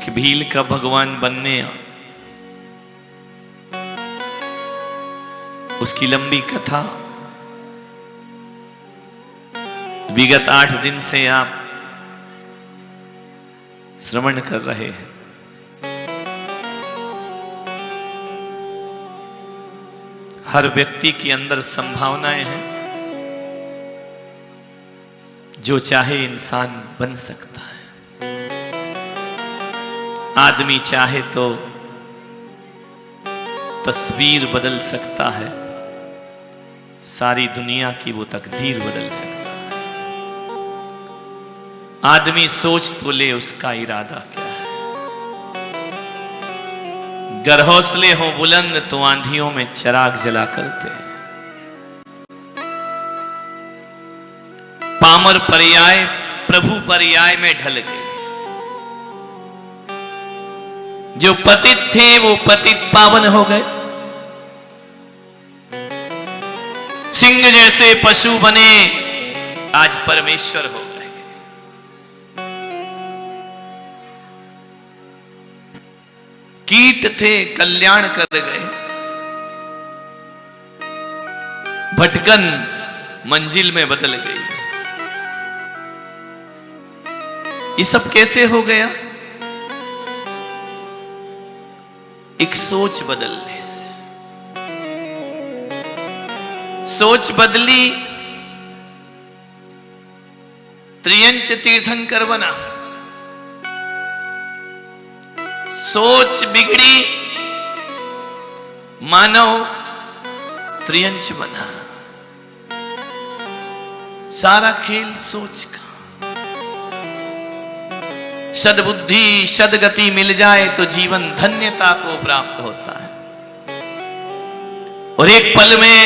एक भील का भगवान बनने, उसकी लंबी कथा विगत 8 दिन से आप श्रवण कर रहे हैं। हर व्यक्ति के अंदर संभावनाएं हैं, जो चाहे इंसान बन सकता है। आदमी चाहे तो तस्वीर बदल सकता है, सारी दुनिया की वो तकदीर बदल सकता है। आदमी सोच तो ले उसका इरादा क्या है। गर हौसले हो बुलंद तो आंधियों में चिराग जला करते हैं। पामर पर्याय प्रभु पर्याय में ढल गए। जो पतित थे वो पतित पावन हो गए। सिंह जैसे पशु बने, आज परमेश्वर हो गए। कीट थे कल्याण कर गए। भटकन मंजिल में बदल गई। ये सब कैसे हो गया? एक सोच बदलने से। सोच बदली, त्रियंच तीर्थंकर बना। सोच बिगड़ी, मानव त्रियंच बना। सारा खेल सोच का। सद्बुद्धि सदगति मिल जाए तो जीवन धन्यता को प्राप्त होता है, और एक पल में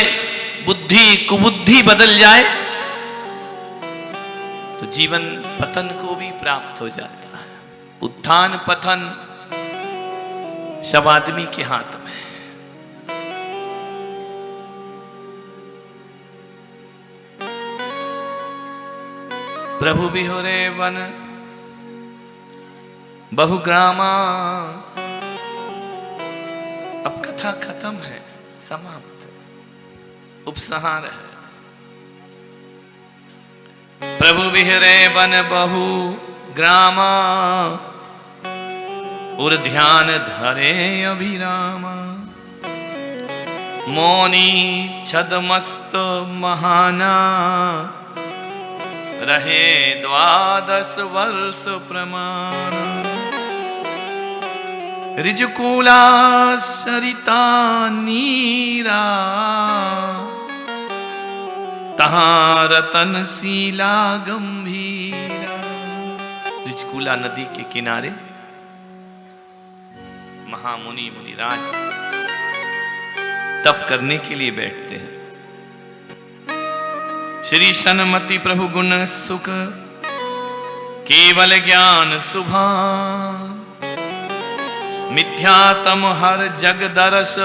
बुद्धि कुबुद्धि बदल जाए तो जीवन पतन को भी प्राप्त हो जाता है। उत्थान पतन सब आदमी के हाथ में है। प्रभु भी हो रे वन बहुग्रामा। अब कथा खत्म है, समाप्त, उपसंहार है। प्रभु विहरे वन बहु ग्रामा, और ध्यान धरे अभिरामा। मौनी छदमस्त महाना, रहे 12 वर्ष प्रमाण। ऋजुकूला सरिता नीरा, तहां रतन शीला गंभीरा। ऋजुकूला नदी के किनारे महामुनि मुनिराज तप करने के लिए बैठते हैं। श्री सन्मति प्रभु गुण सुख, केवल ज्ञान सुभान। मिथ्यातम हर जग दरस,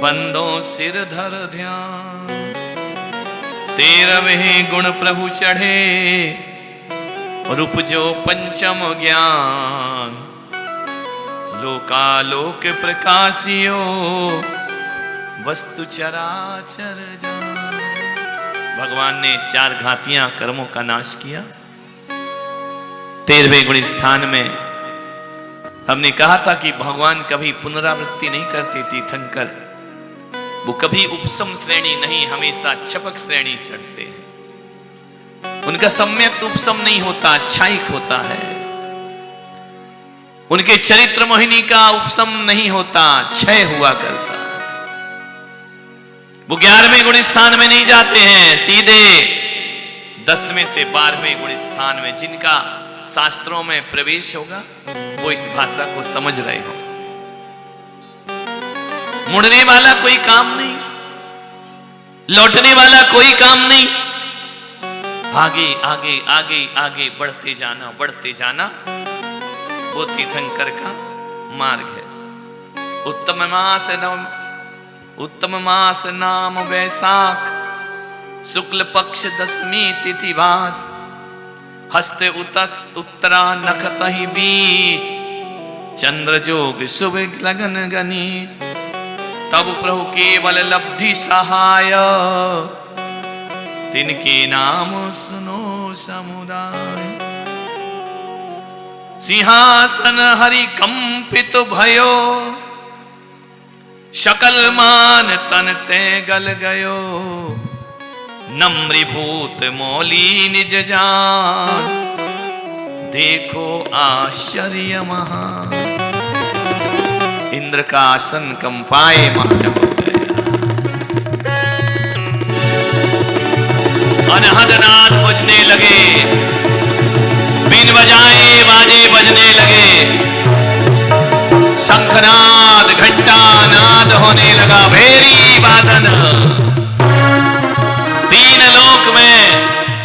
बंदो सिर धर ध्यान। 13वें गुण प्रभु चढ़े, रूप जो पंचम ज्ञान। लोकालोक प्रकाशियो, वस्तु चराचर जान। भगवान ने 4 घातियां कर्मों का नाश किया। 13वें गुण स्थान में हमने कहा था कि भगवान कभी पुनरावृत्ति नहीं करते तीर्थंकर। वो कभी उपसम श्रेणी नहीं, हमेशा छपक श्रेणी चढ़ते हैं। उनका सम्यक उपसम नहीं होता, क्षयिक होता है। उनके चरित्र मोहिनी का उपसम नहीं होता, क्षय हुआ करता। वो 11वें गुण स्थान में नहीं जाते हैं, सीधे 10वें से 12वें गुण स्थान में। जिनका शास्त्रों में प्रवेश होगा वो इस भाषा को समझ रहे हो। मुड़ने वाला कोई काम नहीं, लौटने वाला कोई काम नहीं। आगे आगे आगे आगे बढ़ते जाना, बढ़ते जाना, वो तीर्थंकर का मार्ग है। उत्तम मास नाम वैशाख, शुक्ल पक्ष 10वीं तिथि भास। हस्ते उत्तरा नखतहि बीच, चंद्र जोग शुभ लगन गनीच। तब प्रभु केवल लब्धि सहाय, तिनके नाम सुनो समुदाय। सिंहासन हरि कंपित भयो, शकल मान तन ते गल गयो। नम्रीभूत मौली निज जान, देखो आश्चर्य महान। इंद्र का आसन कंपाए मान हो गया, अनहद नाद बजने लगे, बीन बजाए बाजे बजने लगे। शंखनाद घंटा नाद होने लगा, भेरी वादन। तीन लोक में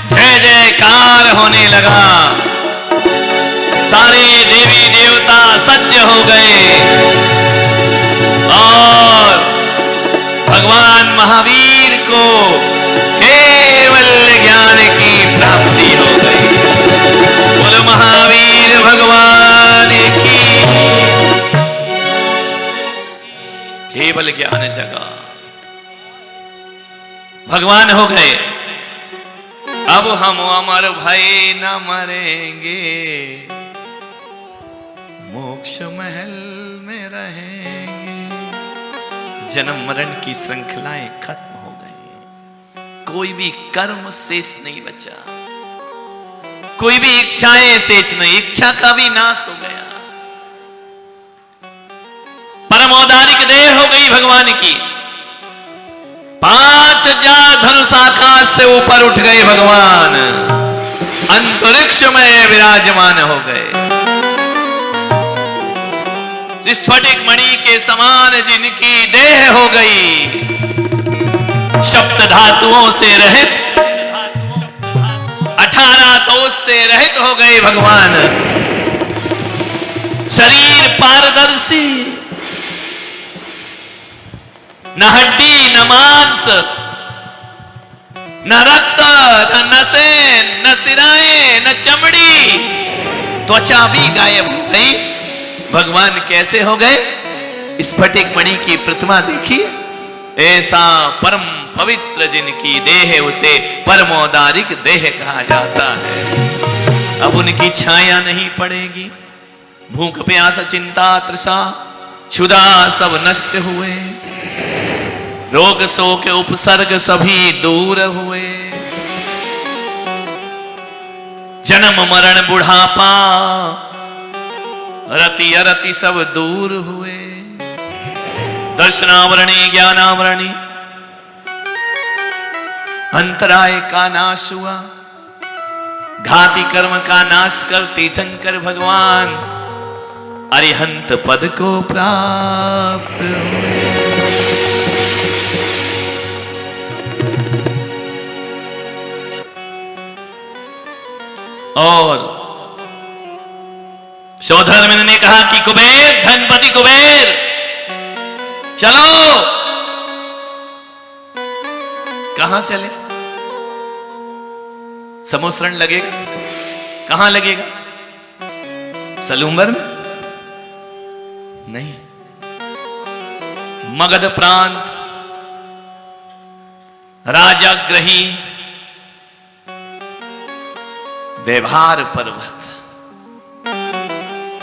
जय जयकार होने लगा। सारे देवी देवता सज्ज हो गए और भगवान महावीर को केवल ज्ञान की प्राप्ति हो गई। बोलो महावीर भगवान की। केवल ज्ञान जगा, भगवान हो गए। अब हम अमर भय न मरेंगे, मोक्ष महल में रहेंगे। जन्म मरण की श्रृंखलाएं खत्म हो गई, कोई भी कर्म शेष नहीं बचा, कोई भी इच्छाएं शेष नहीं, इच्छा का भी नाश हो गया। परम औदारिक देह हो गई भगवान की। 5000 धनुष आकाश से ऊपर उठ गए भगवान, अंतरिक्ष में विराजमान हो गए। स्फटिक मणि के समान जिनकी देह हो गई, सप्त धातुओं से रहित, 18 दोष से रहित हो गए भगवान। शरीर पारदर्शी, न हड्डी न मांस, न रक्त न नसें न सिराएं न चमड़ी, त्वचा भी गायब हो गई। भगवान कैसे हो गए? स्फटिक मणि की प्रतिमा देखिए, ऐसा परम पवित्र जिनकी देह उसे परमोदारिक देह कहा जाता है। अब उनकी छाया नहीं पड़ेगी। भूख प्यास चिंता तृषा क्षुधा सब नष्ट हुए, रोग शोक उपसर्ग सभी दूर हुए। जन्म मरण बुढ़ापा रति अरति सब दूर हुए। दर्शनावरणी ज्ञानावरणी अंतराय का नाश हुआ। घाती कर्म का नाश कर तीर्थंकर भगवान अरिहंत पद को प्राप्त हुए। और सौधर्मिन ने कहा कि कुबेर, धनपति कुबेर, चलो। कहां चले? समुद्रण लगेगा, कहां लगेगा? सलूम्बर में नहीं, मगध प्रांत, राजाग्रही, व्यवहार पर्वत।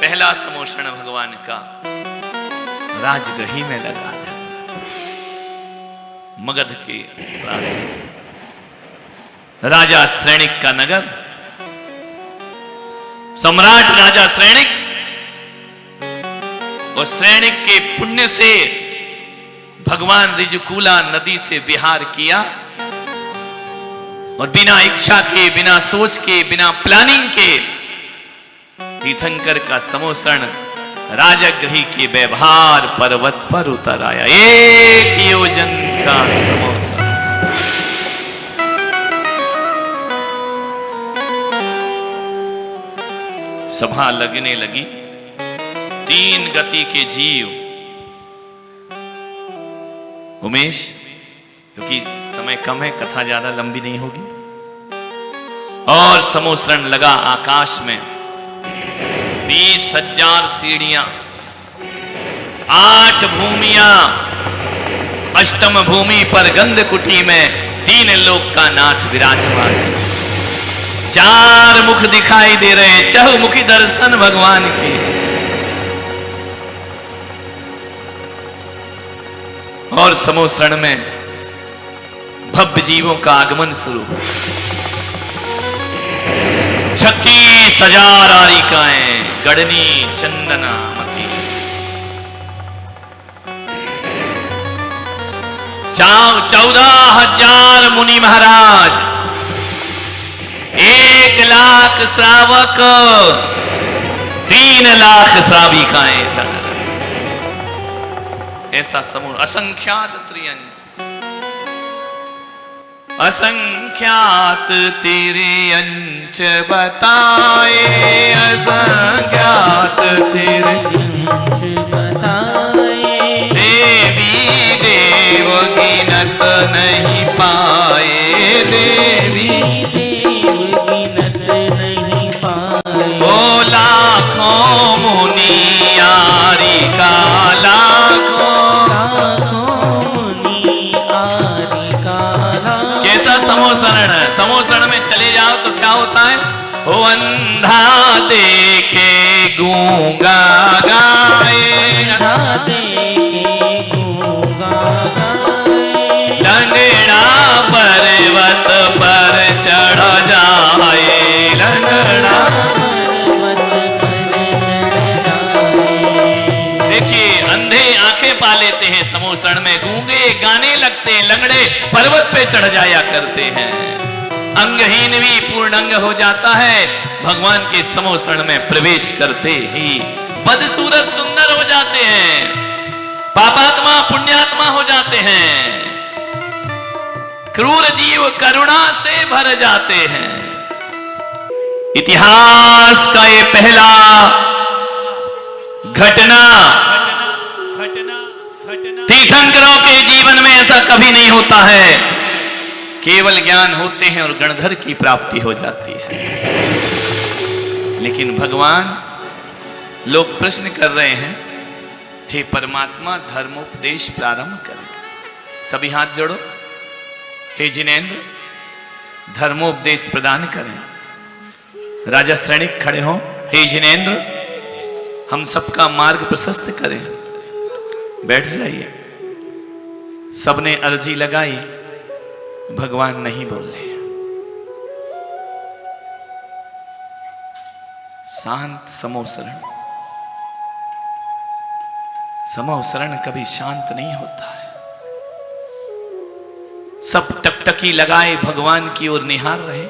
पहला समोषण भगवान का राजगृही में लगा था, मगध के प्रांत, राजा श्रेणिक का नगर। सम्राट राजा श्रेणिक, और श्रेणिक के पुण्य से भगवान ऋजुकूला नदी से विहार किया, और बिना इच्छा के, बिना सोच के, बिना प्लानिंग के तीर्थंकर का समोषण राजगृही के व्यवहार पर्वत पर उतर आया। 1 योजन का समोषण। सभा लगने लगी। 3 गति के जीव। उमेश, क्योंकि समय कम है, कथा ज्यादा लंबी नहीं होगी। और समोसरण लगा आकाश में। 20,000 सीढ़ियां, 8 भूमियां, अष्टम भूमि पर गंधकुटी में 3 लोक का नाथ विराजमान है। 4 मुख दिखाई दे रहे हैं, चहुमुखी दर्शन भगवान की। और समोसरण में भव्य जीवों का आगमन शुरू हुआ। 36,000 आरिकाएं, गढ़नी चंदना मती, 14,000 मुनि महाराज, 1 लाख श्रावक, 3 लाख श्राविकाएं। ऐसा समूह, असंख्यात त्रियंच, असंख्यात तेरे अंश बताए, असंख्यात तेरे अंश बताए, देवी देव गिनत नहीं पाए, देवी देव गिनत नहीं पाए। ओ लाखों मुनि आरिका, लाखों समोसरण। समोसरण में चले जाओ तो क्या होता है? ओ अंधा देखे गूंगा गाए, अंधा देखे गूंगा गाए, लंगड़ा पर्वत पर चढ़ जाए, लंगड़ा पर्वत पर चढ़ जाए। देखिए, अंधे आंखें पा लेते हैं समोसरण में, गूंगे गाने लगते हैं, लंगड़े पर्वत पे चढ़ जाया करते हैं, अंगहीन भी पूर्ण अंग हो जाता है। भगवान के समोसरण में प्रवेश करते ही बदसूरत सुंदर हो जाते हैं, पापात्मा पुण्यात्मा हो जाते हैं, क्रूर जीव करुणा से भर जाते हैं। इतिहास का ये पहला घटना, तीर्थंकरों के जीवन में ऐसा कभी नहीं होता है। केवल ज्ञान होते हैं और गणधर की प्राप्ति हो जाती है। लेकिन भगवान, लोग प्रश्न कर रहे हैं, हे परमात्मा धर्मोपदेश प्रारंभ करें। सभी हाथ जोड़ो। हे जिनेंद्र, धर्मोपदेश प्रदान करें। राजा श्रेणिक खड़े हों। हे जिनेंद्र, हम सबका मार्ग प्रशस्त करें। बैठ जाइए। सबने अर्जी लगाई, भगवान नहीं बोले। शांत समोसरण। समोसरण कभी शांत नहीं होता है। सब टकटकी लगाए भगवान की ओर निहार रहे,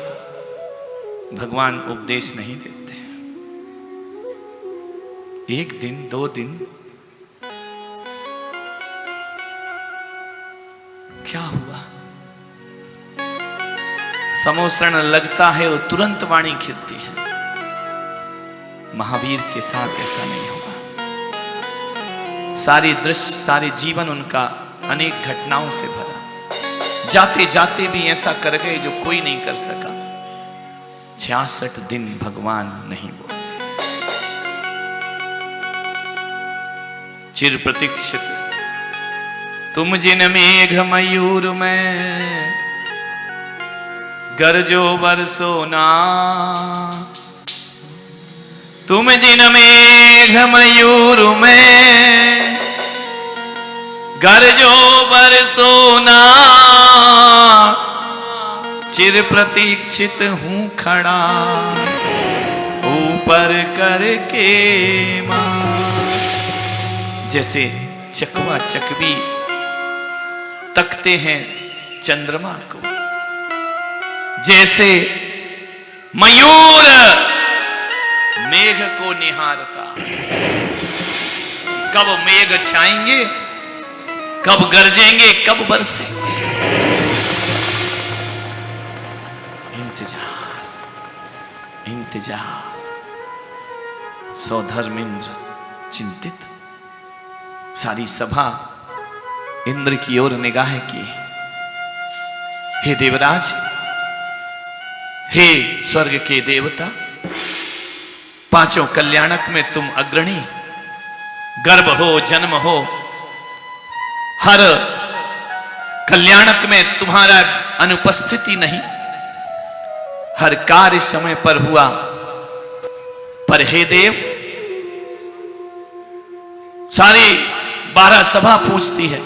भगवान उपदेश नहीं देते। 1 दिन 2 दिन, क्या हुआ? समोसरण लगता है वो तुरंत वाणी खिलती है। महावीर के साथ ऐसा नहीं होगा। सारे दृश्य, सारे जीवन उनका अनेक घटनाओं से भरा। जाते जाते भी ऐसा कर गए जो कोई नहीं कर सका। 66 दिन भगवान नहीं बोले। चिर प्रतीक्षित तुम जिन मेघ मयूर में गरजो बरसो ना, तुम जिन मेघ मयूर में गरजो बरसो ना, चिर प्रतीक्षित हूं खड़ा ऊपर करके मां। जैसे चकवा चकवी तकते हैं चंद्रमा को, जैसे मयूर मेघ को निहारता। कब मेघ छाएंगे, कब गरजेंगे, कब बरसेंगे, इंतजार इंतजार। सौधर्मेंद्र चिंतित। सारी सभा इंद्र की ओर निगाह की। हे देवराज, हे स्वर्ग के देवता, पांचों कल्याणक में तुम अग्रणी, गर्भ हो, जन्म हो, हर कल्याणक में तुम्हारा अनुपस्थिति नहीं, हर कार्य समय पर हुआ। पर हे देव, सारी 12 सभा पूछती है,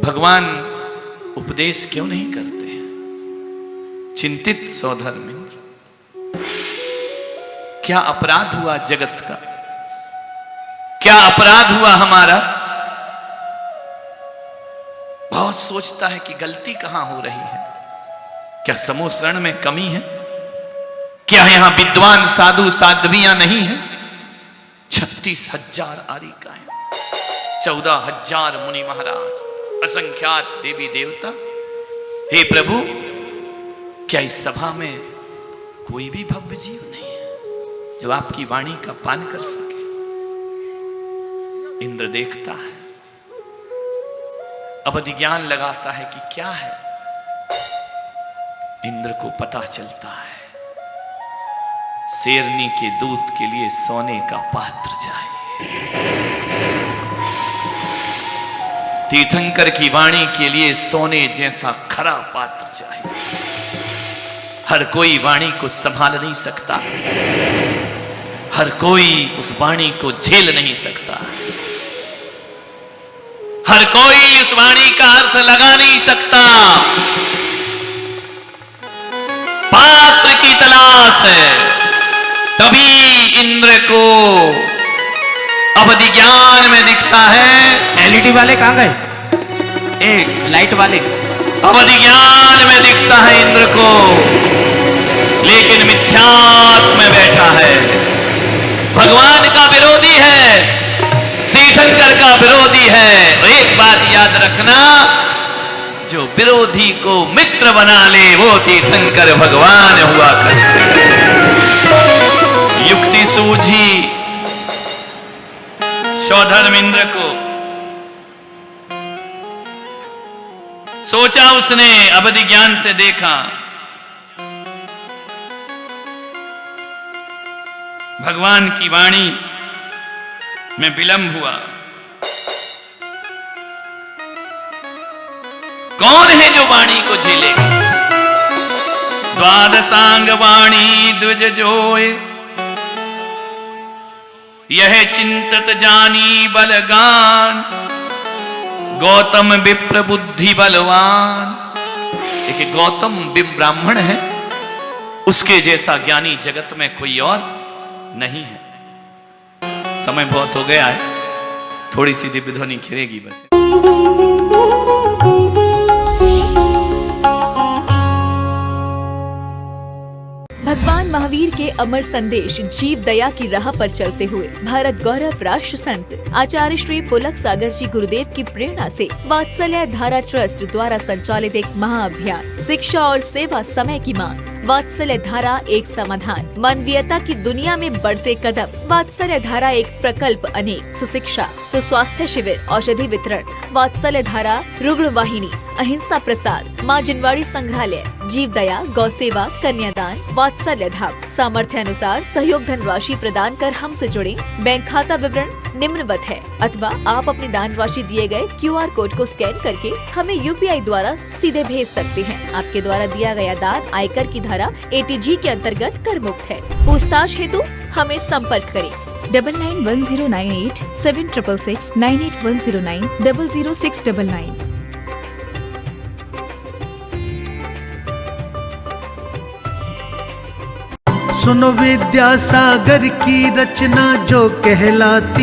भगवान उपदेश क्यों नहीं करते? चिंतित सौधर्मेंद्र, क्या अपराध हुआ जगत का? क्या अपराध हुआ हमारा? बहुत सोचता है कि गलती कहां हो रही है। क्या समूह शरण में कमी है? क्या यहां विद्वान साधु साध्वियां नहीं है? 36,000 आरिकाएं, 14,000 मुनि महाराज, असंख्यात देवी देवता। हे प्रभु, क्या इस सभा में कोई भी भव्य जीव नहीं है जो आपकी वाणी का पान कर सके? इंद्र देखता है, अवधि ज्ञान लगाता है कि क्या है। इंद्र को पता चलता है, शेरनी के दूध के लिए सोने का पात्र चाहिए, तीर्थंकर की वाणी के लिए सोने जैसा खरा पात्र चाहिए। हर कोई वाणी को संभाल नहीं सकता, हर कोई उस वाणी को झेल नहीं सकता, हर कोई उस वाणी का अर्थ लगा नहीं सकता। पात्र की तलाश है। तभी इंद्र को अवधि ज्ञान में दिखता है। एलईडी वाले कहां गए? एक लाइट वाले। अवधि ज्ञान में दिखता है इंद्र को, लेकिन मिथ्यात्व में बैठा है, भगवान का विरोधी है, तीर्थंकर का विरोधी है। और एक बात याद रखना, जो विरोधी को मित्र बना ले वो तीर्थंकर भगवान हुआ करते। युक्ति सूझी सौधर्मेंद्र को, सोचा उसने, अवधि ज्ञान से देखा, भगवान की वाणी में विलंब हुआ। कौन है जो वाणी को झेलेगा? द्वादशांग वाणी द्विज जोय, यह चिंतत जानी बलगान, गौतम विप्र बुद्धि बलवान। एक गौतम ब्राह्मण है, उसके जैसा ज्ञानी जगत में कोई और नहीं है। समय बहुत हो गया है, थोड़ी सी दिव्य ध्वनि खिलेगी बस। भगवान महावीर के अमर संदेश जीव दया की राह पर चलते हुए भारत गौरव राष्ट्र संत आचार्य श्री पुलक सागर जी गुरुदेव की प्रेरणा से वात्सल्य धारा ट्रस्ट द्वारा संचालित एक महाअभियान शिक्षा और सेवा समय की मांग। वात्सल्य धारा एक समाधान, मानवीयता की दुनिया में बढ़ते कदम। वात्सल्य धारा एक प्रकल्प अनेक, सुशिक्षा, सुस्वास्थ्य शिविर, औषधि वितरण, वात्सल्य धारा रुग्ण वाहिनी, अहिंसा प्रसार, माँ जिनवाड़ी संग्रहालय, जीव दया, गौ सेवा, कन्यादान, वात्सल्य धाम। सामर्थ्य अनुसार सहयोग धनराशि प्रदान कर हमसे जुड़े। बैंक खाता विवरण निम्नवत है, अथवा आप अपनी दान राशि दिए गए QR कोड को स्कैन करके हमें UPI द्वारा सीधे भेज सकते हैं। आपके द्वारा दिया गया दान आयकर की धारा ATG के अंतर्गत कर मुक्त है। पूछताछ हेतु हमें संपर्क करें 991098 7666 98109 00699। सुनो विद्यासागर की रचना जो कहलाती